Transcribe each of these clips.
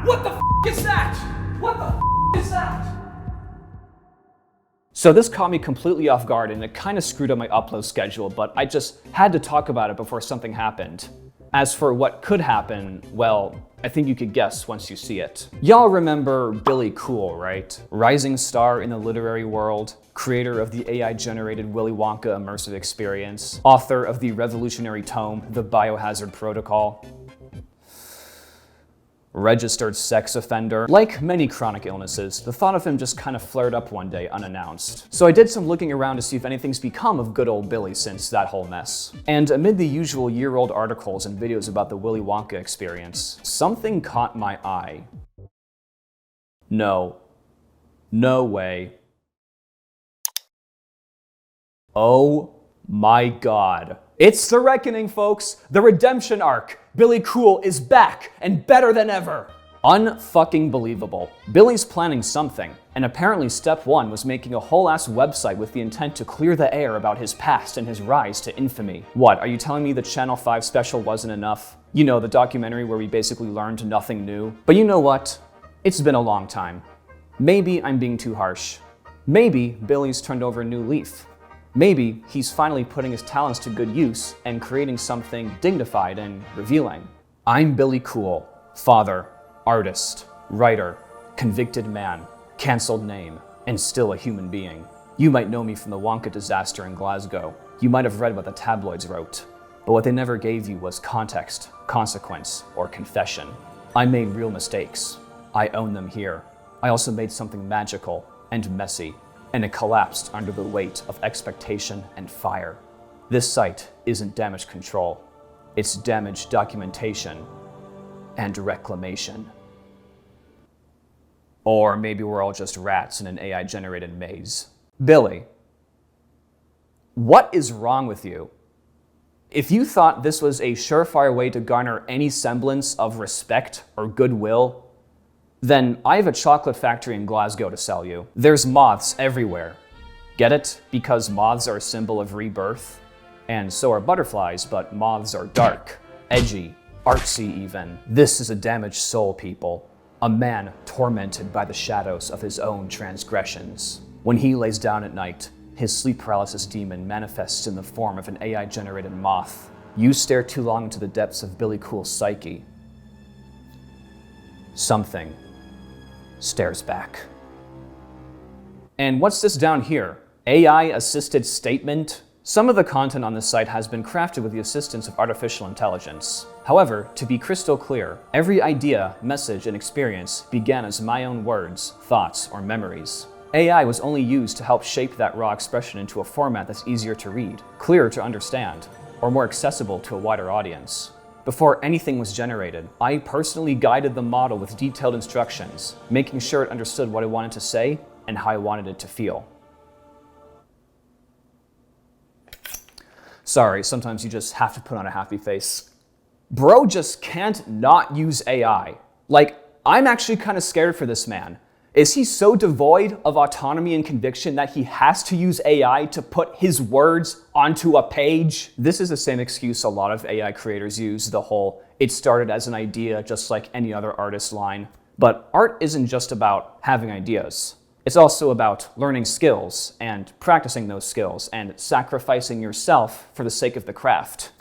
What the f is that? What the f is that? So this caught me completely off guard and it kind of screwed up my upload schedule, but I just had to talk about it before something happened. As for what could happen, well, I think you could guess once you see it. Y'all remember Billy Coull, right? Rising star in the literary world, creator of the AI-generated Willy Wonka immersive experience, author of the revolutionary tome, The Biohazard Protocol. Registered sex offender. Like many chronic illnesses, the thought of him just kind of flared up one day unannounced. So I did some looking around to see if anything's become of good old Billy since that whole mess. And amid the usual year-old articles and videos about the Willy Wonka experience, something caught my eye. No. No way. Oh my God. It's the reckoning, folks. The redemption arc. Billy Coull is back and better than ever. Unfucking believable. Billy's planning something, and apparently step one was making a whole ass website with the intent to clear the air about his past and his rise to infamy. What, are you telling me the Channel 5 special wasn't enough? You know, the documentary where we basically learned nothing new? But you know what? It's been a long time. Maybe I'm being too harsh. Maybe Billy's turned over a new leaf. Maybe he's finally putting his talents to good use and creating something dignified and revealing. I'm Billy Coull, father, artist, writer, convicted man, cancelled name, and still a human being. You might know me from the Wonka disaster in Glasgow. You might have read what the tabloids wrote. But what they never gave you was context, consequence, or confession. I made real mistakes. I own them here. I also made something magical and messy, and it collapsed under the weight of expectation and fire. This site isn't damage control. It's damage documentation and reclamation. Or maybe we're all just rats in an AI-generated maze. Billy, what is wrong with you? If you thought this was a surefire way to garner any semblance of respect or goodwill, then I have a chocolate factory in Glasgow to sell you. There's moths everywhere. Get it? Because moths are a symbol of rebirth. And so are butterflies, but moths are dark, edgy, artsy even. This is a damaged soul, people. A man tormented by the shadows of his own transgressions. When he lays down at night, his sleep paralysis demon manifests in the form of an AI-generated moth. You stare too long into the depths of Billy Coull's psyche. Something stares back. And what's this down here? AI-assisted statement? Some of the content on this site has been crafted with the assistance of artificial intelligence. However, to be crystal clear, every idea, message, and experience began as my own words, thoughts, or memories. AI was only used to help shape that raw expression into a format that's easier to read, clearer to understand, or more accessible to a wider audience. Before anything was generated, I personally guided the model with detailed instructions, making sure it understood what I wanted to say and how I wanted it to feel. Sorry, sometimes you just have to put on a happy face. Bro just can't not use AI. Like, I'm actually kind of scared for this man. Is he so devoid of autonomy and conviction that he has to use AI to put his words onto a page? This is the same excuse a lot of AI creators use, the whole, it started as an idea just like any other artist line. But art isn't just about having ideas. It's also about learning skills and practicing those skills and sacrificing yourself for the sake of the craft.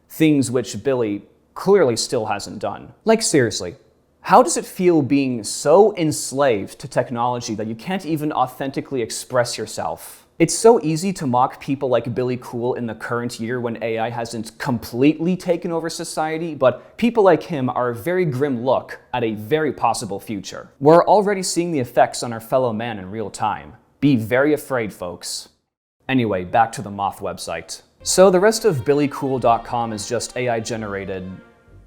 Things which Billy clearly still hasn't done. Like, seriously. How does it feel being so enslaved to technology that you can't even authentically express yourself? It's so easy to mock people like Billy Coull in the current year when AI hasn't completely taken over society, but people like him are a very grim look at a very possible future. We're already seeing the effects on our fellow man in real time. Be very afraid, folks. Anyway, back to the moth website. So the rest of BillyCoull.com is just AI-generated,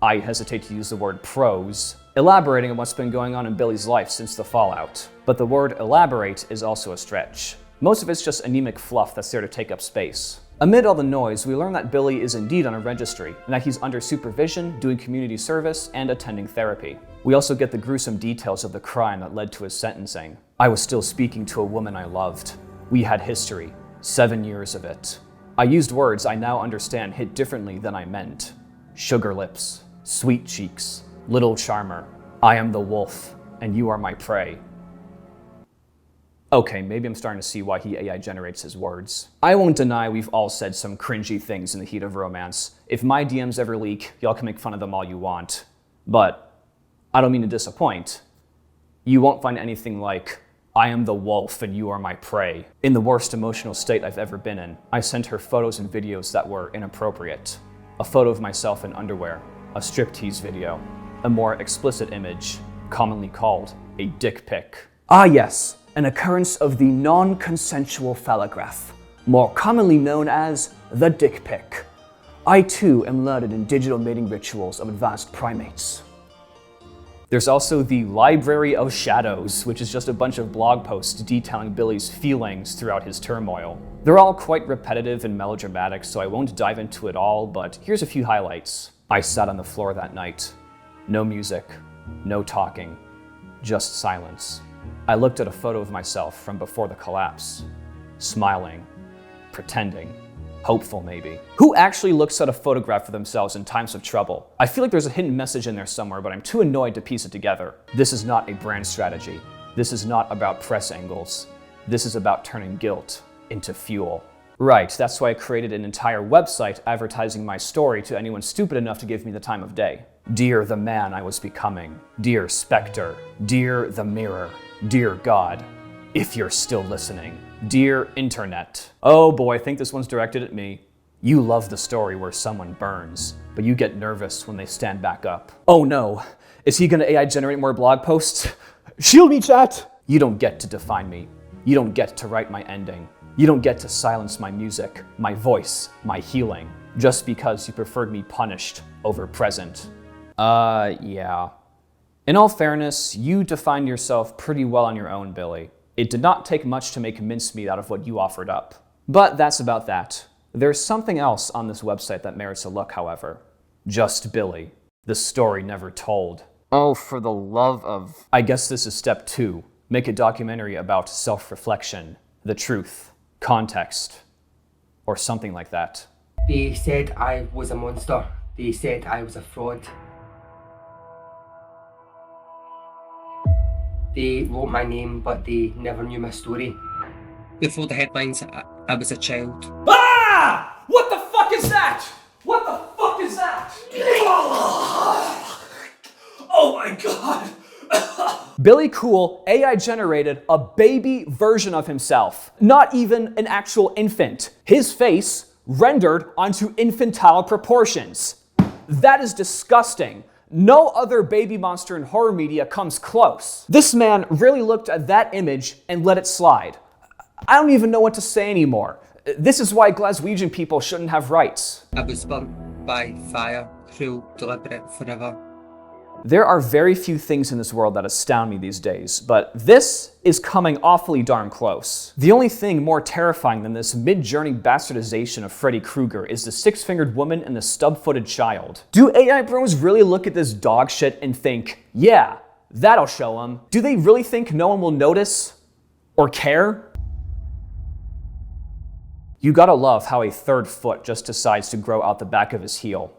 I hesitate to use the word prose, elaborating on what's been going on in Billy's life since the fallout. But the word elaborate is also a stretch. Most of it's just anemic fluff that's there to take up space. Amid all the noise, we learn that Billy is indeed on a registry, and that he's under supervision, doing community service, and attending therapy. We also get the gruesome details of the crime that led to his sentencing. I was still speaking to a woman I loved. We had history, 7 years of it. I used words I now understand hit differently than I meant. Sugar lips, sweet cheeks, little charmer. I am the wolf, and you are my prey. Okay, maybe I'm starting to see why he AI generates his words. I won't deny we've all said some cringy things in the heat of romance. If my DMs ever leak, y'all can make fun of them all you want. But I don't mean to disappoint. You won't find anything like, I am the wolf and you are my prey. In the worst emotional state I've ever been in, I sent her photos and videos that were inappropriate. A photo of myself in underwear, a striptease video, a more explicit image, commonly called a dick pic. Ah yes, an occurrence of the non-consensual phallograph, more commonly known as the dick pic. I too am learned in digital mating rituals of advanced primates. There's also the Library of Shadows, which is just a bunch of blog posts detailing Billy's feelings throughout his turmoil. They're all quite repetitive and melodramatic, so I won't dive into it all, but here's a few highlights. I sat on the floor that night. No music, no talking, just silence. I looked at a photo of myself from before the collapse, smiling, pretending, hopeful maybe. Who actually looks at a photograph of themselves in times of trouble? I feel like there's a hidden message in there somewhere, but I'm too annoyed to piece it together. This is not a brand strategy. This is not about press angles. This is about turning guilt into fuel. Right, that's why I created an entire website advertising my story to anyone stupid enough to give me the time of day. Dear the man I was becoming. Dear Spectre. Dear the mirror. Dear God, if you're still listening. Dear Internet. Oh boy, I think this one's directed at me. You love the story where someone burns, but you get nervous when they stand back up. Oh no, is he gonna AI generate more blog posts? Shield me, chat! You don't get to define me. You don't get to write my ending. You don't get to silence my music, my voice, my healing, just because you preferred me punished over present. Yeah. In all fairness, you defined yourself pretty well on your own, Billy. It did not take much to make mincemeat out of what you offered up. But that's about that. There's something else on this website that merits a look, however. Just Billy. The story never told. Oh, for the love of... I guess this is step 2. Make a documentary about self-reflection, the truth, context, or something like that. They said I was a monster. They said I was a fraud. They wrote my name, but they never knew my story. Before the headlines, I was a child. Ah! What the fuck is that? What the fuck is that? Oh my god! Billy Coull AI generated a baby version of himself, not even an actual infant. His face rendered onto infantile proportions. That is disgusting. No other baby monster in horror media comes close. This man really looked at that image and let it slide. I don't even know what to say anymore. This is why Glaswegian people shouldn't have rights. I was burnt by fire, cruel, deliberate, forever. There are very few things in this world that astound me these days, but this is coming awfully darn close. The only thing more terrifying than this mid-journey bastardization of Freddy Krueger is the six-fingered woman and the stub-footed child. Do AI bros really look at this dog shit and think, yeah, that'll show them? Do they really think no one will notice or care? You gotta love how a third foot just decides to grow out the back of his heel.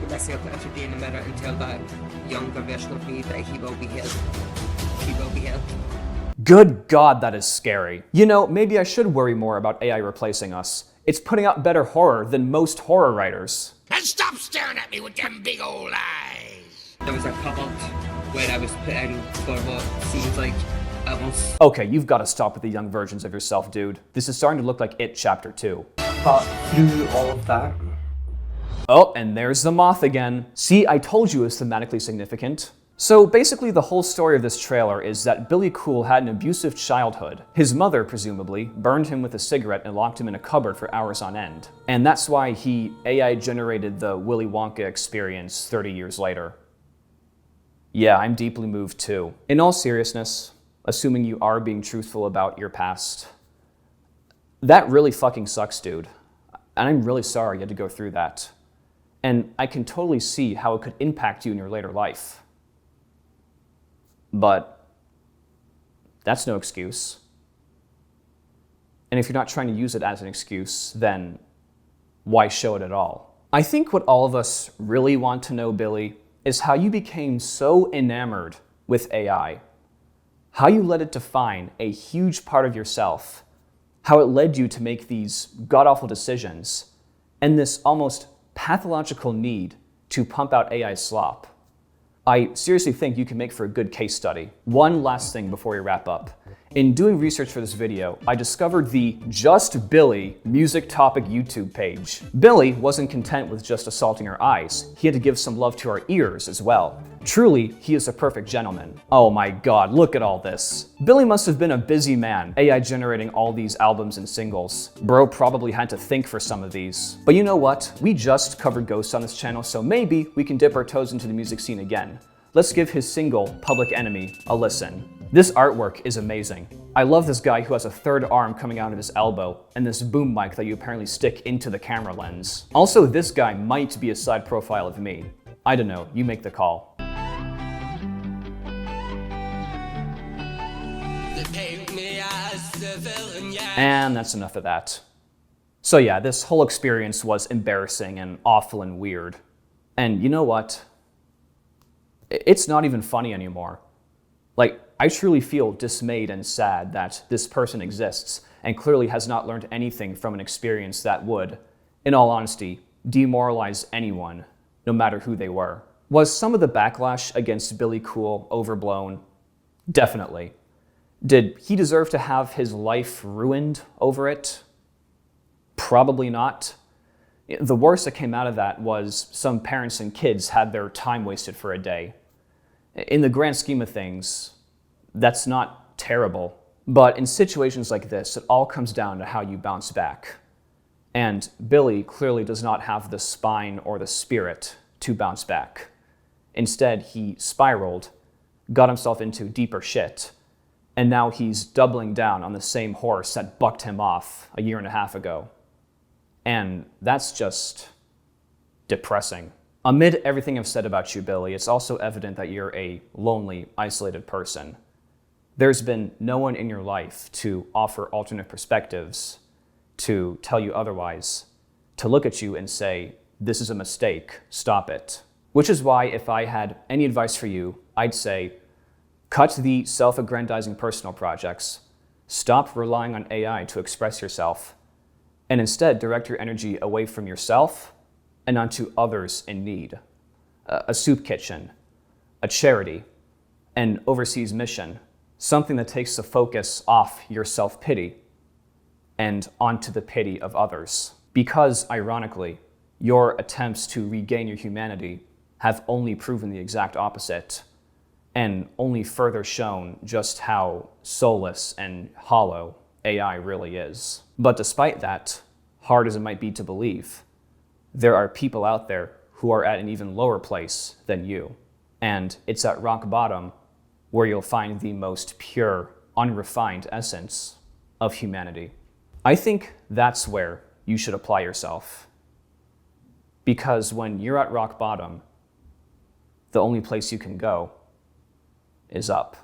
Myself every day in the mirror and tell that younger version of me that he will be healed. He will be healed. Good God, that is scary. You know, maybe I should worry more about AI replacing us. It's putting out better horror than most horror writers. And stop staring at me with them big old eyes! There was a cupboard where I was put in for what seems like hours. Okay, you've got to stop with the young versions of yourself, dude. This is starting to look like It Chapter 2. But through all of that, oh, and there's the moth again. See, I told you it was thematically significant. So basically the whole story of this trailer is that Billy Coull had an abusive childhood. His mother, presumably, burned him with a cigarette and locked him in a cupboard for hours on end. And that's why he AI generated the Willy Wonka experience 30 years later. Yeah, I'm deeply moved too. In all seriousness, assuming you are being truthful about your past, that really fucking sucks, dude. And I'm really sorry you had to go through that. And I can totally see how it could impact you in your later life. But that's no excuse. And if you're not trying to use it as an excuse, then why show it at all? I think what all of us really want to know, Billy, is how you became so enamored with AI, how you let it define a huge part of yourself, how it led you to make these god-awful decisions, and this almost pathological need to pump out AI slop. I seriously think you can make for a good case study. One last thing before we wrap up. In doing research for this video, I discovered the Just Billy music topic YouTube page. Billy wasn't content with just assaulting our eyes. He had to give some love to our ears as well. Truly, he is a perfect gentleman. Oh my god, look at all this. Billy must have been a busy man, AI generating all these albums and singles. Bro probably had to think for some of these. But you know what? We just covered ghosts on this channel, so maybe we can dip our toes into the music scene again. Let's give his single, Public Enemy, a listen. This artwork is amazing. I love this guy who has a third arm coming out of his elbow, and this boom mic that you apparently stick into the camera lens. Also, this guy might be a side profile of me. I don't know, you make the call. And that's enough of that. So yeah, this whole experience was embarrassing and awful and weird. And you know what? It's not even funny anymore. Like, I truly feel dismayed and sad that this person exists and clearly has not learned anything from an experience that would, in all honesty, demoralize anyone, no matter who they were. Was some of the backlash against Billy Coull overblown? Definitely. Did he deserve to have his life ruined over it? Probably not. The worst that came out of that was some parents and kids had their time wasted for a day. In the grand scheme of things, that's not terrible. But in situations like this, it all comes down to how you bounce back. And Billy clearly does not have the spine or the spirit to bounce back. Instead, he spiraled, got himself into deeper shit, and now he's doubling down on the same horse that bucked him off a year and a half ago. And that's just depressing. Amid everything I've said about you, Billy, it's also evident that you're a lonely, isolated person. There's been no one in your life to offer alternate perspectives, to tell you otherwise, to look at you and say, this is a mistake, stop it. Which is why if I had any advice for you, I'd say, cut the self-aggrandizing personal projects, stop relying on AI to express yourself, and instead direct your energy away from yourself and onto others in need. A soup kitchen, a charity, an overseas mission, something that takes the focus off your self-pity and onto the pity of others. Because, ironically, your attempts to regain your humanity have only proven the exact opposite and only further shown just how soulless and hollow AI really is. But despite that, hard as it might be to believe, there are people out there who are at an even lower place than you. And it's at rock bottom where you'll find the most pure, unrefined essence of humanity. I think that's where you should apply yourself. Because when you're at rock bottom, the only place you can go is up.